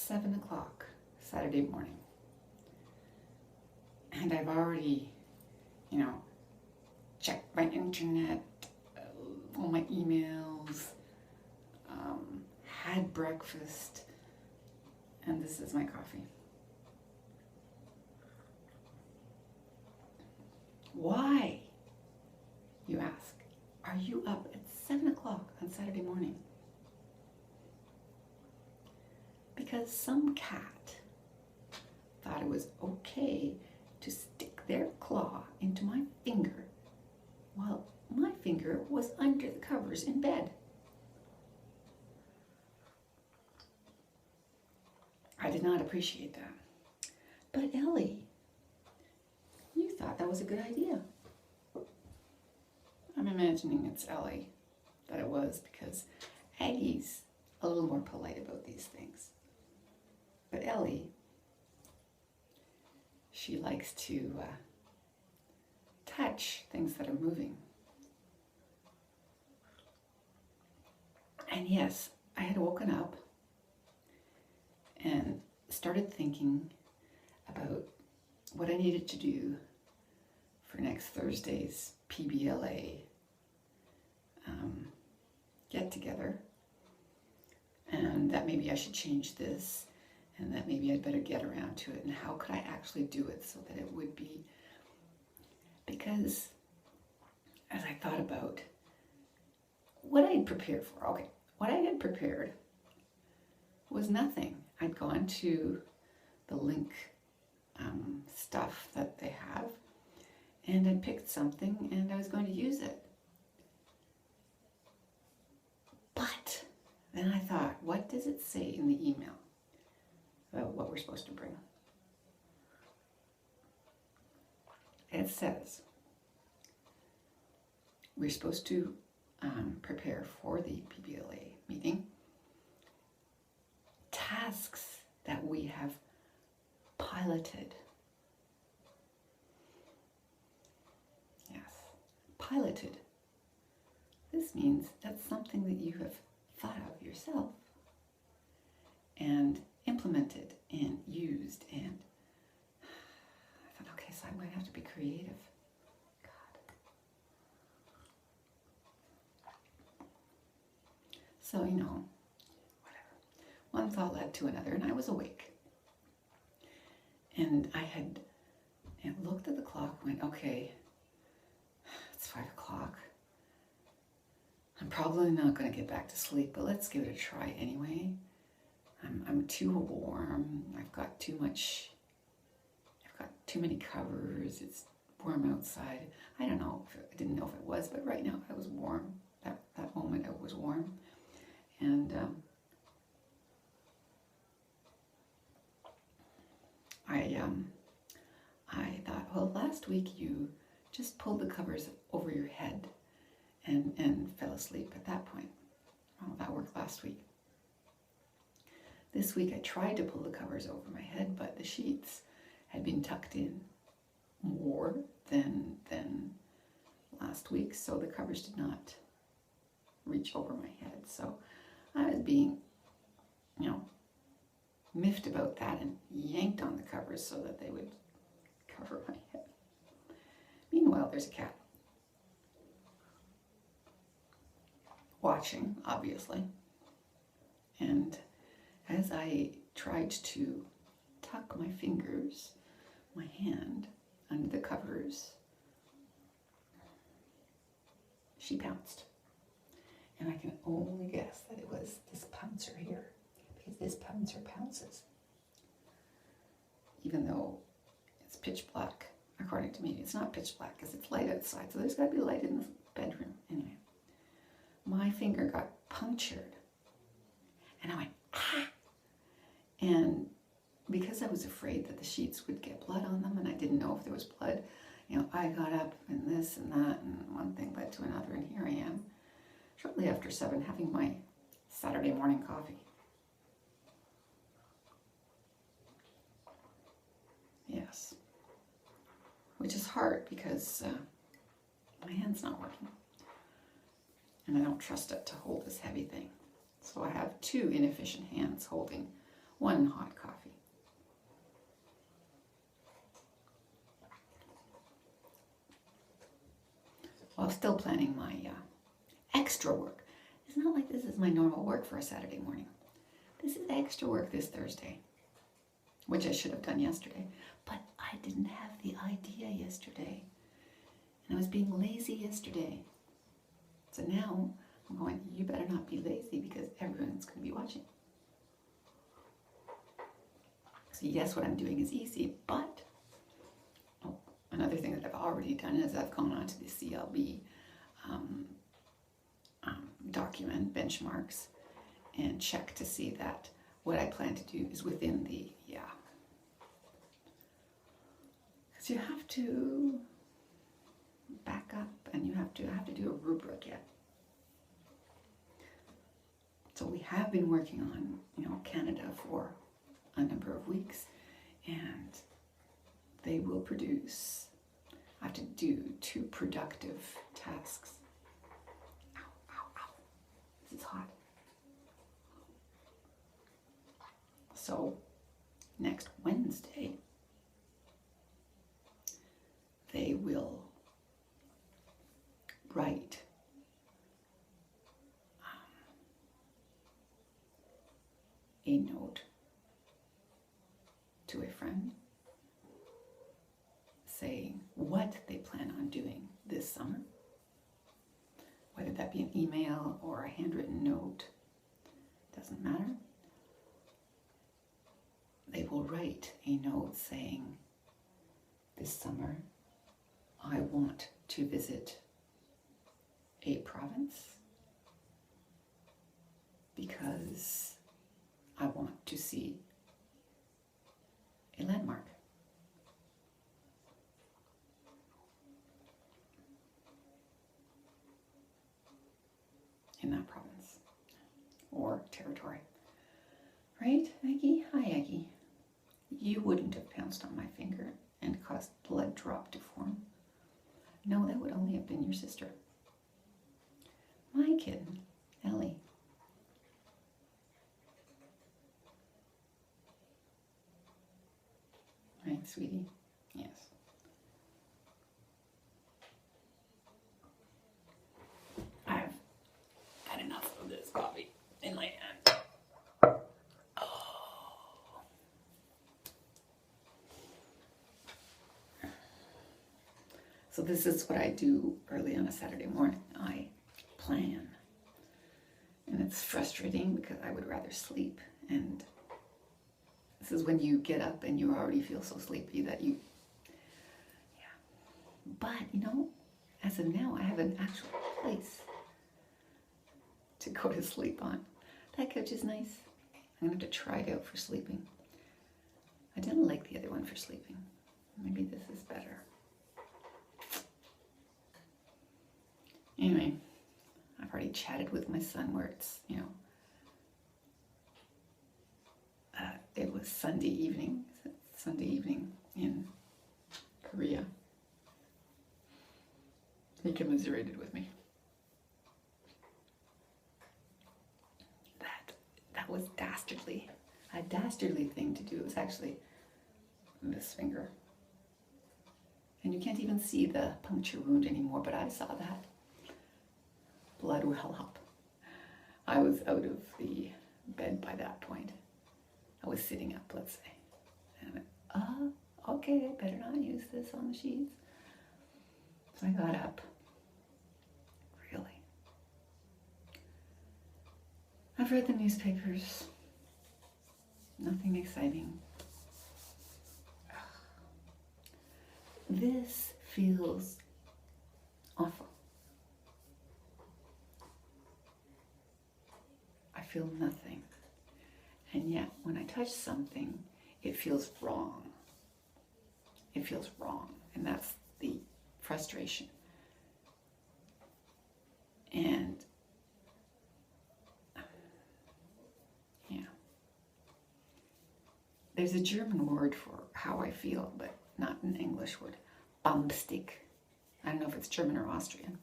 7 o'clock Saturday morning. And I've already, checked my internet, all my emails, had breakfast, and this is my coffee. Why, you ask, are you up at 7 o'clock on Saturday morning? Because some cat thought it was okay to stick their claw into my finger while my finger was under the covers in bed. I did not appreciate that. But Ellie, you thought that was a good idea. I'm imagining it's Ellie that it was, because Aggie's a little more polite about these things. But Ellie, she likes to touch things that are moving. And yes, I had woken up and started thinking about what I needed to do for next Thursday's PBLA get together, and that maybe I should change this, and that maybe I'd better get around to it, and how could I actually do it so that it would be, because as I thought about what I'd prepared for, what I had prepared was nothing. I'd gone to the link stuff that they have, and I picked something and I was going to use it. But then I thought, what does it say in the email about what we're supposed to bring? It says we're supposed to prepare for the PBLA meeting tasks that we have piloted. Yes, piloted. This means that's something that you have thought of yourself and implemented and used, and I thought, okay, so I'm going to have to be creative. God. So, whatever. One thought led to another, and I was awake. And I had looked at the clock, went, okay, it's 5 o'clock. I'm probably not going to get back to sleep, but let's give it a try anyway. I'm too warm. I've got too many covers. It's warm outside. I don't know. I didn't know if it was, but right now I was warm. That moment I was warm. And I thought, well, last week you just pulled the covers over your head and fell asleep at that point. Well, that worked last week. This week I tried to pull the covers over my head, but the sheets had been tucked in more than last week, so the covers did not reach over my head. So I was being, miffed about that and yanked on the covers so that they would cover my head. Meanwhile, there's a cat watching, obviously. And as I tried to tuck my fingers, my hand, under the covers, she pounced. And I can only guess that it was this pouncer here, because this pouncer pounces. Even though it's pitch black, according to me. It's not pitch black because it's light outside, so there's got to be light in the bedroom. Anyway, my finger got punctured, and I went, ah! And because I was afraid that the sheets would get blood on them, and I didn't know if there was blood, I got up, and this and that, and one thing led to another, and here I am, shortly after 7, having my Saturday morning coffee. Yes. Which is hard because my hand's not working. And I don't trust it to hold this heavy thing. So I have 2 inefficient hands holding 1 hot coffee. While still planning my extra work. It's not like this is my normal work for a Saturday morning. This is extra work this Thursday, which I should have done yesterday, but I didn't have the idea yesterday. And I was being lazy yesterday. So now I'm going, you better not be lazy because everyone's going to be watching. So yes, what I'm doing is easy, but another thing that I've already done is I've gone on to the CLB document benchmarks and check to see that what I plan to do is within the, because you have to back up and you have to do a rubric yet. So we have been working on, Canada for a number of weeks, and they will produce, I have to do 2 productive tasks. Ow, ow, ow. This is hot. So next Wednesday, they will write a note to a friend saying what they plan on doing this summer, whether that be an email or a handwritten note, doesn't matter. They will write a note saying, this summer I want to visit a province because I want to see a landmark. In that province or territory. Right, Aggie? Hi, Aggie. You wouldn't have pounced on my finger and caused blood drop to form. No, that would only have been your sister. My kitten, Ellie. Right, sweetie? Yes. I've had enough of this coffee in my hand. Oh. So this is what I do early on a Saturday morning. I plan. And it's frustrating because I would rather sleep, and this is when you get up and you already feel so sleepy that you, But, as of now, I have an actual place to go to sleep on. That couch is nice. I'm going to have to try it out for sleeping. I didn't like the other one for sleeping. Maybe this is better. Anyway, I've already chatted with my son where it's, it was Sunday evening in Korea. He commiserated with me. That was dastardly. A dastardly thing to do. It was actually this finger. And you can't even see the puncture wound anymore, but I saw that. Blood well up. I was out of the bed by that point. I was sitting up, let's say. And I went, okay, I better not use this on the sheets. So I got up. Really. I've read the newspapers. Nothing exciting. This feels awful. I feel nothing. And yet, when I touch something, it feels wrong. It feels wrong. And that's the frustration. And, there's a German word for how I feel, but not an English word. Bombstick. I don't know if it's German or Austrian.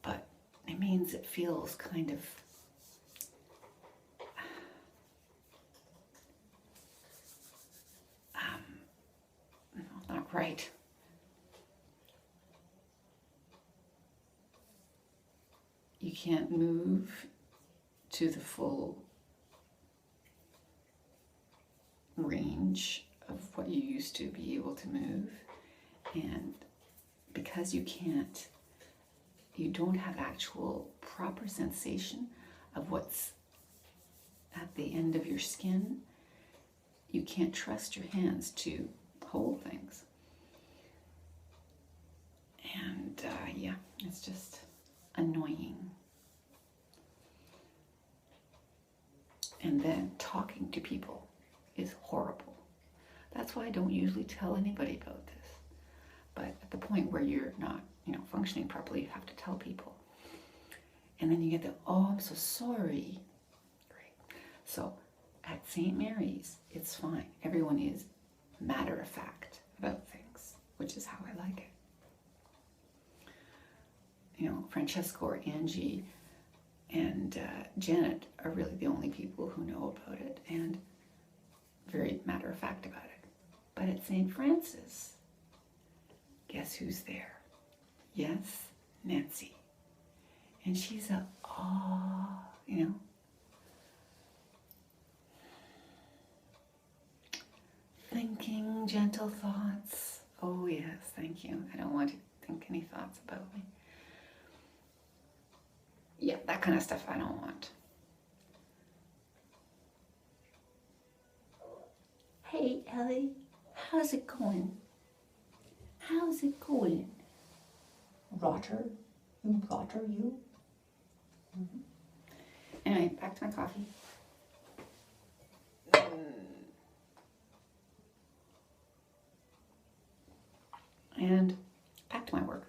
But it means it feels kind of right. You can't move to the full range of what you used to be able to move. And because you can't, you don't have actual proper sensation of what's at the end of your skin, you can't trust your hands to hold things. And yeah, it's just annoying. And then talking to people is horrible. That's why I don't usually tell anybody about this. But at the point where you're not, functioning properly, you have to tell people. And then you get the, oh, I'm so sorry. Great. So at St. Mary's, it's fine. Everyone is matter of fact about things, which is how I like it. Francesco or Angie and Janet are really the only people who know about it and very matter of fact about it. But at St. Francis, guess who's there? Yes, Nancy. And she's thinking gentle thoughts. Oh yes, thank you. I don't want to think any thoughts about me. Yeah, that kind of stuff I don't want. Hey, Ellie, how's it going? How's it going? Rotter? You rotter, you? Mm-hmm. Anyway, back to my coffee. And back to my work.